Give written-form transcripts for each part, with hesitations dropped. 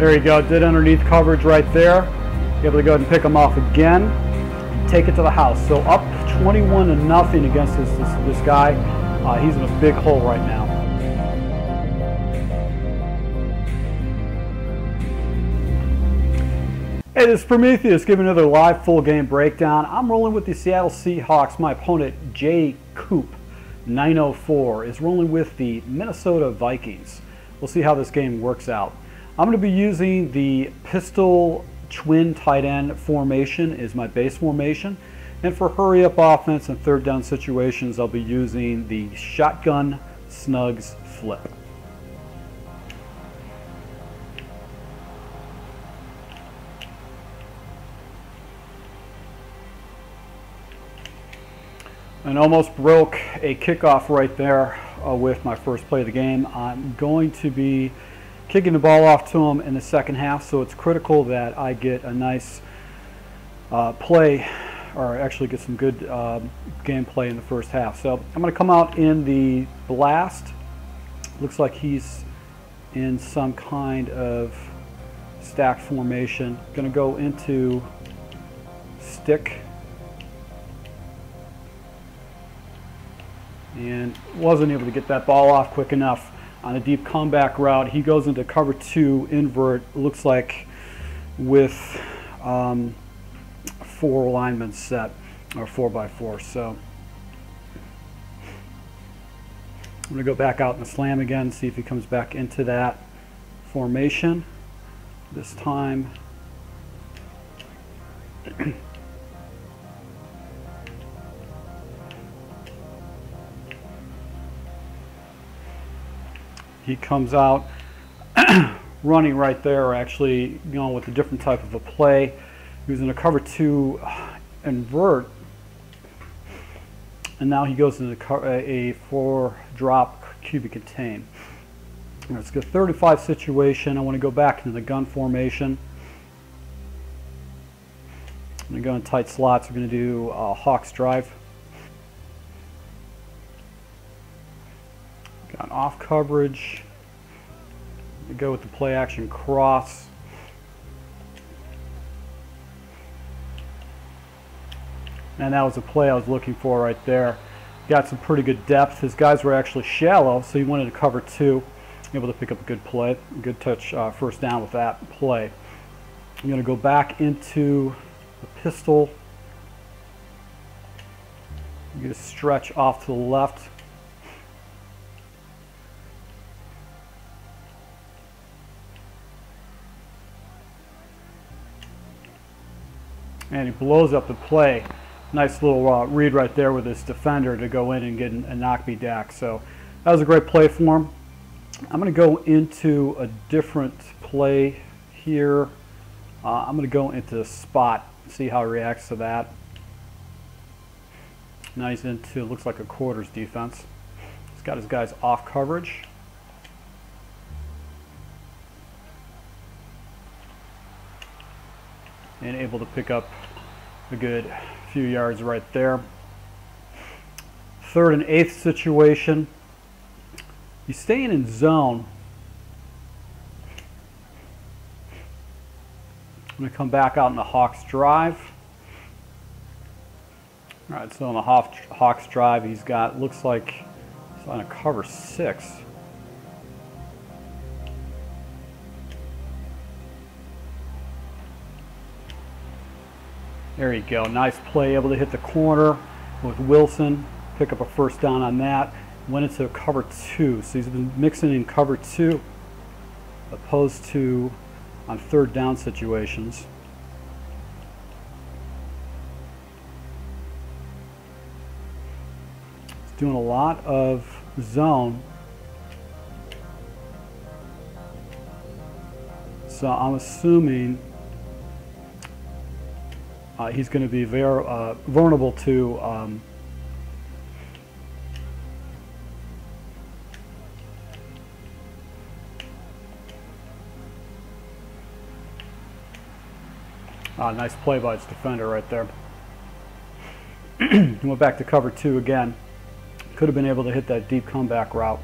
There you go, did underneath coverage right there. Be able to go ahead and pick him off again, take it to the house. So up 21-0 against this guy. He's in a big hole right now. Hey, this is Prometheus giving another live full game breakdown. I'm rolling with the Seattle Seahawks. My opponent, J. Coop 904, is rolling with the Minnesota Vikings. We'll see how this game works out. I'm going to be using the pistol twin tight end formation is my base formation. And for hurry up offense and third down situations, I'll be using the shotgun snugs flip. And almost broke a kickoff right there with my first play of the game. I'm going to be kicking the ball off to him in the second half, so it's critical that I get a nice play, or actually get some good gameplay in the first half. So I'm going to come out in the blast. Looks like he's in some kind of stacked formation. Going to go into stick. And wasn't able to get that ball off quick enough on a deep comeback route. He goes into cover 2 invert, looks like with 4 linemen set, or 4x4. So I'm going to go back out in the slam again, see if he comes back into that formation. This time he comes out running right there, actually going with a different type of a play. He was in a cover 2 invert, and now he goes into a 4 drop QB contain. Let's go 35 situation. I want to go back into the gun formation. I'm going to go in tight slots. We're going to do Hawks drive. Got off coverage. We go with the play action cross. And that was the play I was looking for right there. Got some pretty good depth. His guys were actually shallow, so he wanted to cover 2. Able to pick up a good play, a good touch first down with that play. I'm going to go back into the pistol. I'm going to stretch off to the left. And he blows up the play. Nice little read right there with his defender to go in and get a knock-me-dack. So that was a great play for him. I'm going to go into a different play here. I'm going to go into the spot, see how he reacts to that. Now he's into, looks like a quarters defense. He's got his guys off coverage. And able to pick up a good few yards right there. 3rd and 8th situation. He's staying in zone. I'm going to come back out in the Hawks drive. All right, so on the Hawks drive, he's got, looks like he's on a cover 6. There you go, nice play, able to hit the corner with Wilson, pick up a first down on that. Went into cover 2, so he's been mixing in cover 2 opposed to on 3rd down situations. He's doing a lot of zone, so I'm assuming he's going to be very vulnerable to nice play by his defender right there. Went back to cover 2 again. Could have been able to hit that deep comeback route.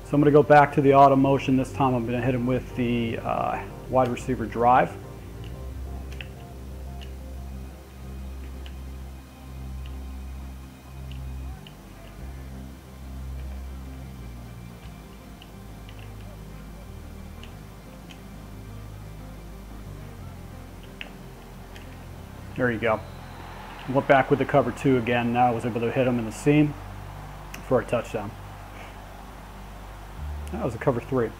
So I'm going to go back to the auto motion. This time I'm going to hit him with the wide receiver drive. There you go. Went back with the cover 2 again. Now I was able to hit him in the seam for a touchdown. That was a cover 3.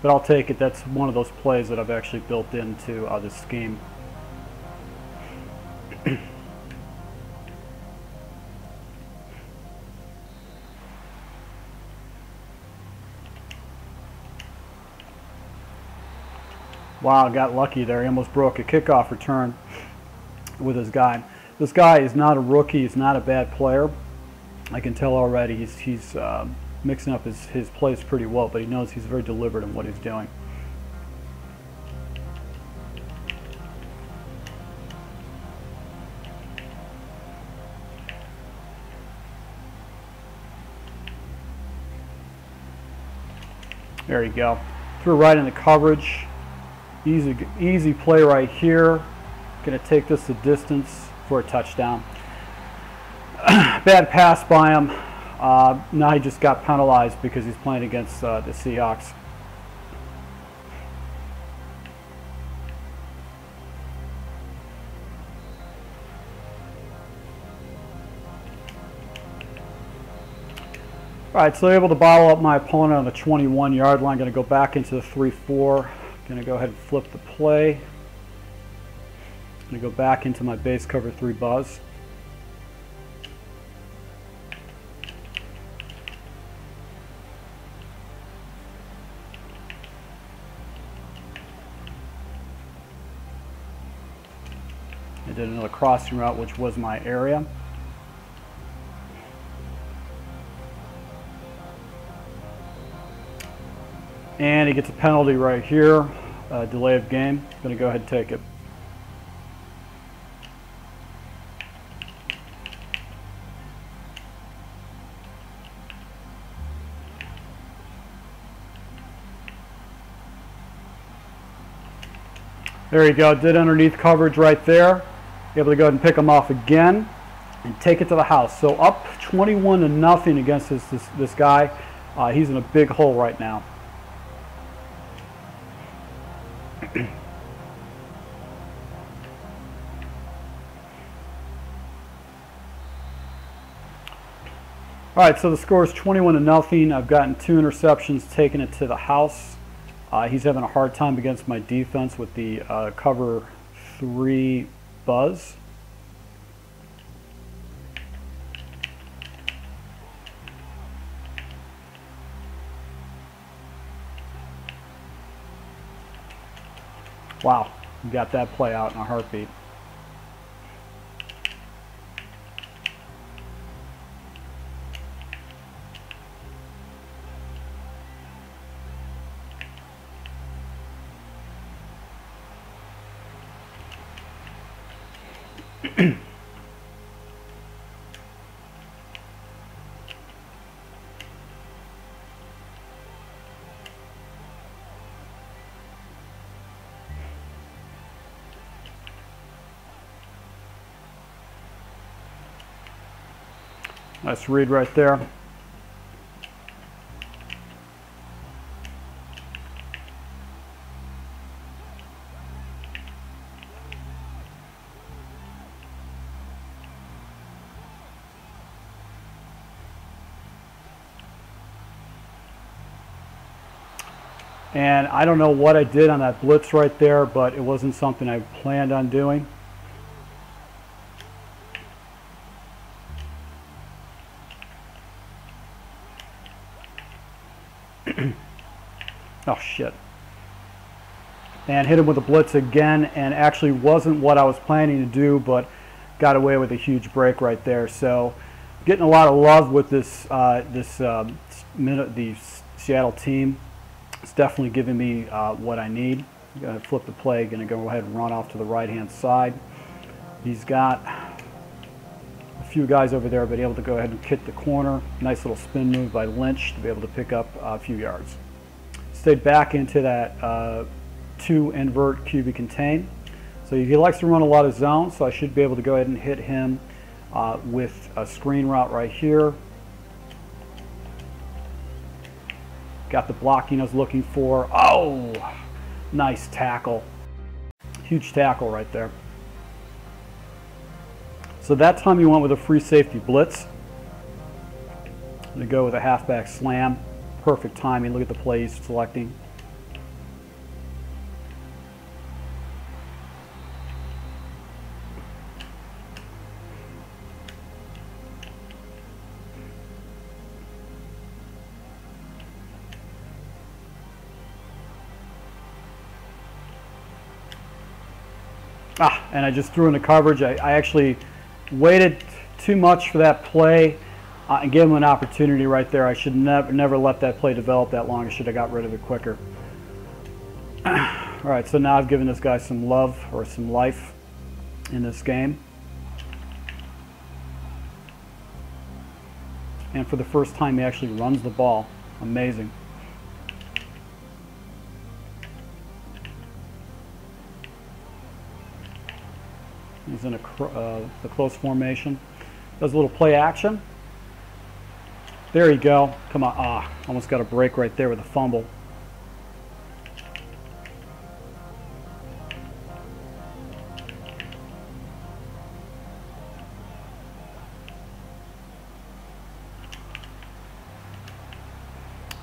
But I'll take it. That's one of those plays that I've actually built into this scheme. Wow, got lucky there. He almost broke a kickoff return with his guy. This guy is not a rookie. He's not a bad player. I can tell already. He's mixing up his plays pretty well, but he knows he's very deliberate in what he's doing. There you go. Threw right in the coverage. Easy play right here. Going to take this the distance for a touchdown. Bad pass by him. Now he just got penalized because he's playing against the Seahawks. All right, so able to bottle up my opponent on the 21-yard line. Going to go back into the 3-4. Going to go ahead and flip the play. Going to go back into my base cover 3 buzz. I did another crossing route, which was my area. And he gets a penalty right here, delay of game. Going to go ahead and take it. There you go, did underneath coverage right there. Able to go ahead and pick him off again and take it to the house. So up 21-0 against this guy. He's in a big hole right now. All right, so the score is 21-0. I've gotten 2 interceptions, taking it to the house. He's having a hard time against my defense with the cover 3 buzz. Wow, we got that play out in a heartbeat. Nice read right there. And I don't know what I did on that blitz right there, but it wasn't something I planned on doing. Oh shit. And hit him with a blitz again, and actually wasn't what I was planning to do, but got away with a huge break right there. So getting a lot of love with the Seattle team. It's definitely giving me what I need. I'm going to flip the play, going to go ahead and run off to the right hand side. He's got a few guys over there been able to go ahead and hit the corner. Nice little spin move by Lynch to be able to pick up a few yards. Stayed back into that 2 invert QB contain. So he likes to run a lot of zones, so I should be able to go ahead and hit him with a screen route right here. Got the blocking I was looking for. Oh, nice tackle. Huge tackle right there. So that time you went with a free safety blitz. I'm going to go with a halfback slam. Perfect timing. Look at the play he's selecting. And I just threw into coverage. I actually waited too much for that play and gave him an opportunity right there. I should never let that play develop that long. I should have got rid of it quicker. All right, so now I've given this guy some love or some life in this game. And for the first time, he actually runs the ball. Amazing. He's in the close formation. Does a little play action. There you go. Come on. Almost got a break right there with a fumble.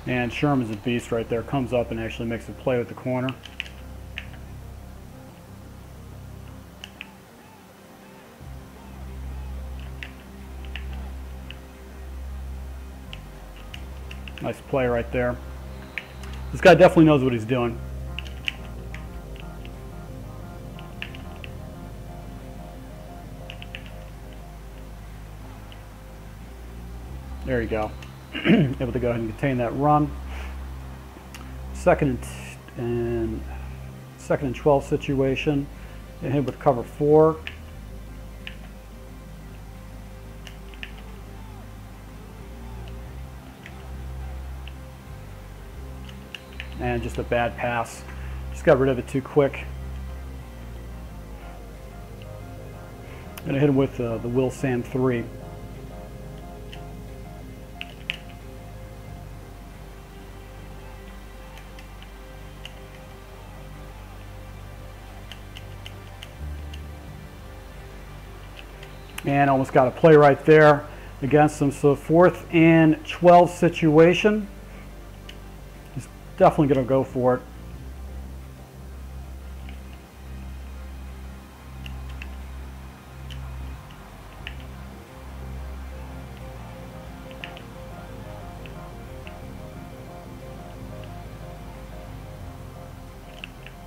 And Sherman's a beast right there. Comes up and actually makes a play with the corner. Nice play right there. This guy definitely knows what he's doing. There you go. Able to go ahead and contain that run. Second and 12 situation. Hit him with cover 4. And just a bad pass. Just got rid of it too quick. Gonna hit him with the Will Sam 3. And almost got a play right there against him. So 4th and 12 situation. He's definitely going to go for it.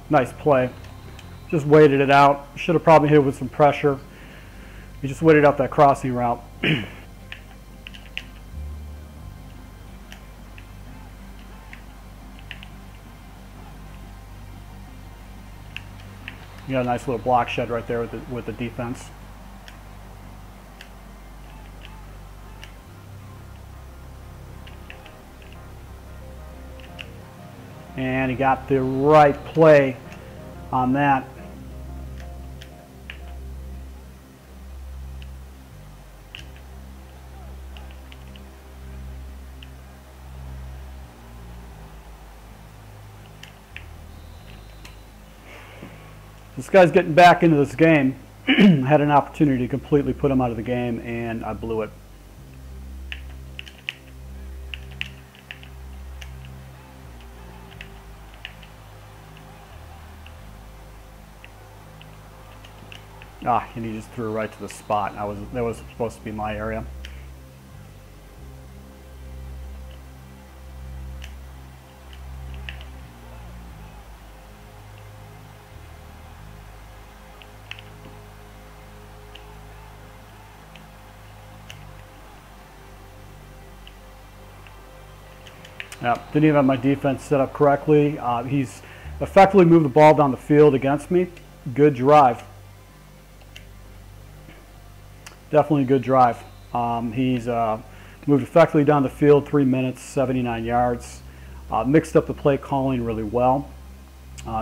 Nice play. Just waited it out. Should have probably hit it with some pressure. He just waited out that crossing route. You got a nice little block shed right there with the defense. And he got the right play on that. This guy's getting back into this game. Had an opportunity to completely put him out of the game, and I blew it. And he just threw right to the spot. That was supposed to be my area. Didn't even have my defense set up correctly. He's effectively moved the ball down the field against me. Good drive. Definitely a good drive. He's moved effectively down the field, 3 minutes, 79 yards. Mixed up the play calling really well.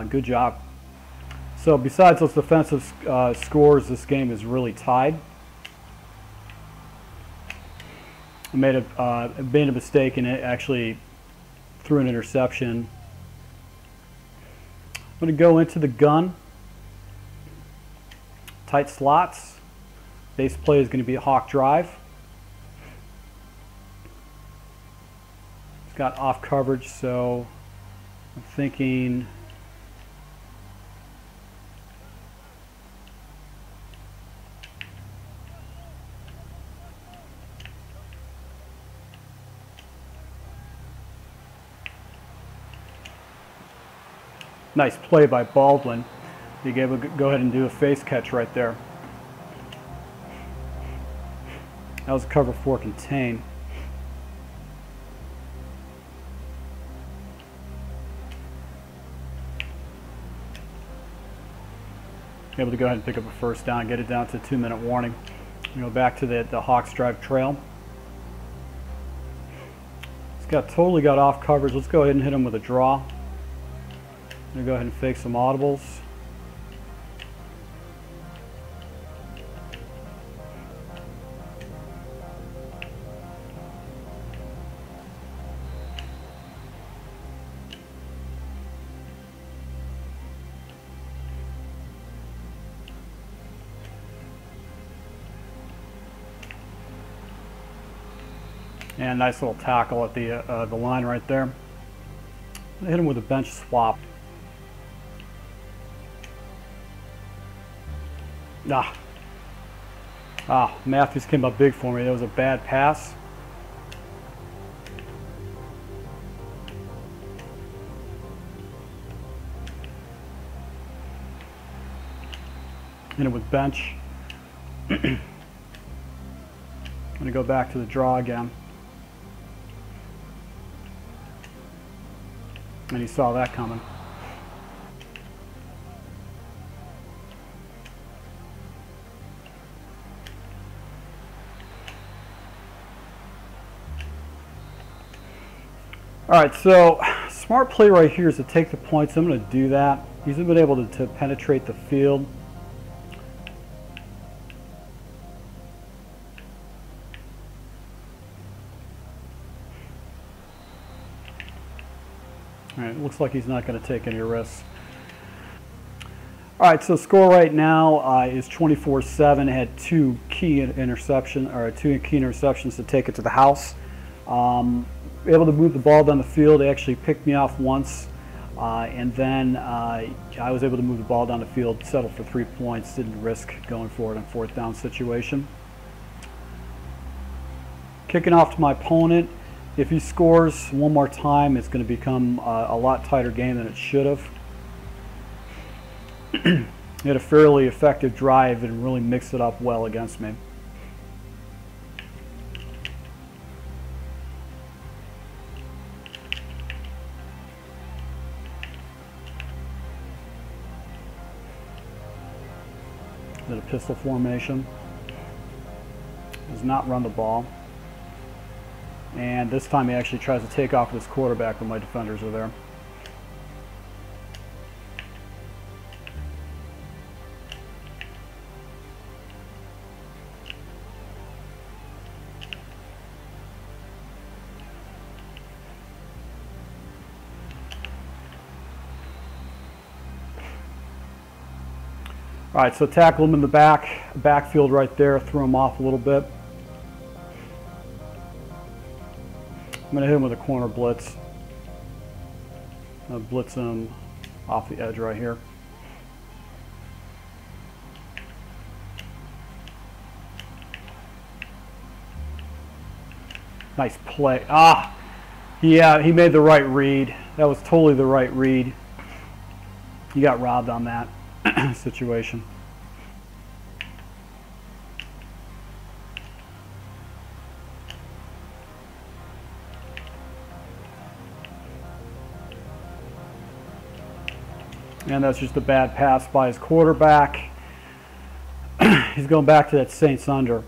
Good job. So besides those defensive scores, this game is really tied. I made a mistake and it actually threw an interception. I'm going to go into the gun. Tight slots. Base play is going to be a hawk drive. It's got off coverage, so I'm thinking nice play by Baldwin. He gave a go ahead and do a face catch right there. That was a cover 4 contain. Able to go ahead and pick up a first down, get it down to a 2-minute warning. We go back to the Hawks drive trail. It's totally got off coverage. Let's go ahead and hit him with a draw. I'm going to go ahead and fake some audibles. And nice little tackle at the line right there. I hit him with a bench swap. Matthews came up big for me. That was a bad pass. Hit him with bench. I'm going to go back to the draw again. And he saw that coming. All right, so smart play right here is to take the points. I'm going to do that. He's been able to penetrate the field. All right, it looks like he's not going to take any risks. All right, so score right now is 24-7. Had two key interceptions to take it to the house. Able to move the ball down the field. They actually picked me off once, and then I was able to move the ball down the field, settle for 3 points, didn't risk going for it in 4th down situation. Kicking off to my opponent. If he scores one more time, it's going to become a lot tighter game than it should have. He had a fairly effective drive and really mixed it up well against me. Did a pistol formation. Does not run the ball. And this time he actually tries to take off with his quarterback when my defenders are there. All right, so tackle him in the backfield right there, threw him off a little bit. I'm going to hit him with a corner blitz. I'm going to blitz him off the edge right here. Nice play. Yeah, he made the right read. That was totally the right read. He got robbed on that situation. And that's just a bad pass by his quarterback. He's going back to that Saints under.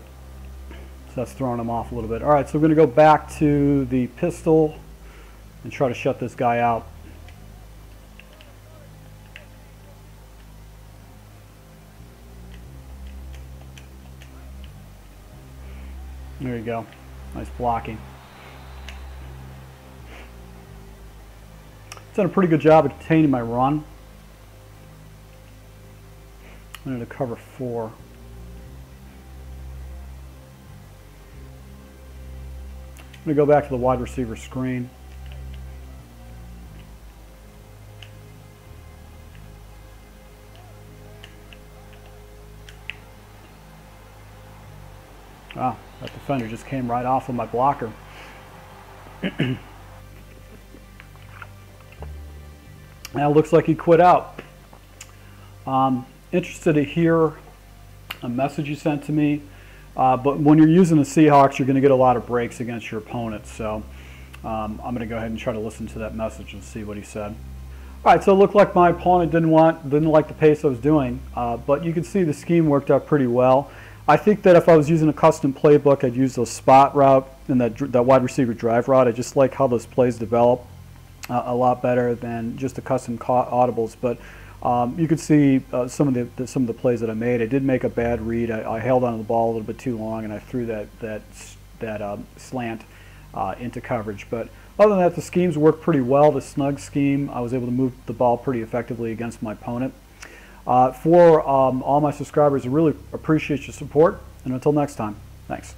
that's throwing him off a little bit. All right, so we're going to go back to the pistol and try to shut this guy out. There you go. Nice blocking. It's done a pretty good job of containing my run. I'm going to cover 4. I'm going to go back to the wide receiver screen. Wow, that defender just came right off of my blocker. Now it looks like he quit out. Interested to hear a message you sent to me, but when you're using the Seahawks, you're going to get a lot of breaks against your opponent. So I'm going to go ahead and try to listen to that message and see what he said. All right, so it looked like my opponent didn't like the pace I was doing, but you can see the scheme worked out pretty well. I think that if I was using a custom playbook, I'd use the spot route and that wide receiver drive route. I just like how those plays develop a lot better than just the custom audibles. But you could see some of the plays that I made. I did make a bad read. I held onto the ball a little bit too long, and I threw that slant into coverage. But other than that, the schemes worked pretty well. The snug scheme, I was able to move the ball pretty effectively against my opponent. For all my subscribers, I really appreciate your support, and until next time, thanks.